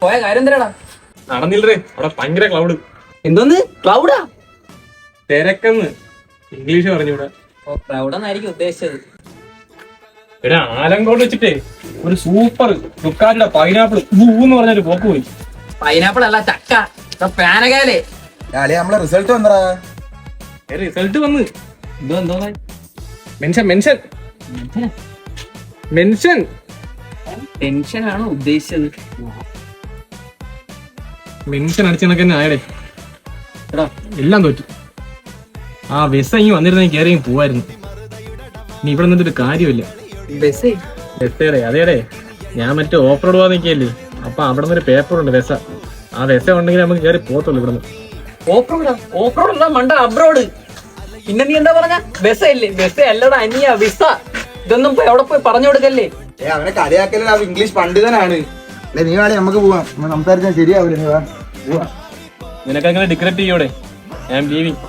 പോയ കാര്യം എന്തിനാടാ? നടന്നില്ലേ അവിടെ ഭയങ്കര ക്ലൗഡ്. എന്തോന്ന് ക്ലൗഡാ? തിരക്കെന്ന് ഇംഗ്ലീഷ് പറഞ്ഞൂടെ. ഓ ക്ലൗഡെന്നായിരിക്കും ഉദ്ദേശിച്ചത്. എടാ ആലങ്കോട് വെച്ചിട്ടേ ഒരു സൂപ്പർ ലുക്കാരുടെ പൈനാപ്പിൾ എന്ന് പറഞ്ഞൊരു പോക്ക് പോയി. പൈനാപ്പിൾ അല്ല ചക്ക, പാനകാലേ. നമ്മളെ റിസൾട്ട് വന്നടാ. റിസൾട്ട് വന്ന് എന്തോ മെൻഷൻ മെൻഷൻ മെൻഷൻ ടെൻഷനാണോ ഉദ്ദേശിച്ചത്? മെൻഷൻ അടിച്ചു കണക്ക് തന്നെ ആയടേ. എടാ എല്ലാം തോറ്റു. ആ ബസ് ഇങ്ങ് വന്നിരുന്നെങ്കിൽ കയറി പോവായിരുന്നു. നീ ഇവിടെ നിന്നിട്ട് കാര്യമില്ല. ബസ് ബസ്സേടെ അതേടെ ഞാൻ മറ്റേ ഓഫ് റോഡ് പോകാൻ നിൽക്കല്ലേ. അപ്പൊ അവിടെ നിന്ന് ഒരു പേപ്പർ ഉണ്ട് ബസ്സ. ആ ബസ്സ ഉണ്ടെങ്കിൽ നമുക്ക് കയറി പോകത്തുള്ളൂ ഇവിടുന്ന്. ഓഫ് റോഡ് അല്ല മണ്ട, അബ്രോഡ്. പിന്നെ നീ എന്താ പറഞ്ഞ? ബസ് അല്ലേ? ബസ് അല്ലടാ അനിയ, വിസ. ഇതൊന്നും എവിടെ പോയി പറഞ്ഞു കൊടുക്കല്ലേ. അവനെ കളിയാക്കല്ലേ, അവൻ ഇംഗ്ലീഷ് പണ്ഡിതനാണ്. നീ വേണേ നമുക്ക് പോവാം, സംസാരിച്ചാൽ ശരിയാവില്ല. നിനക്കങ്ങനെ ഡിക്രേറ്റ് ചെയ്യോടെ. ഞാൻ ലീവിങ്.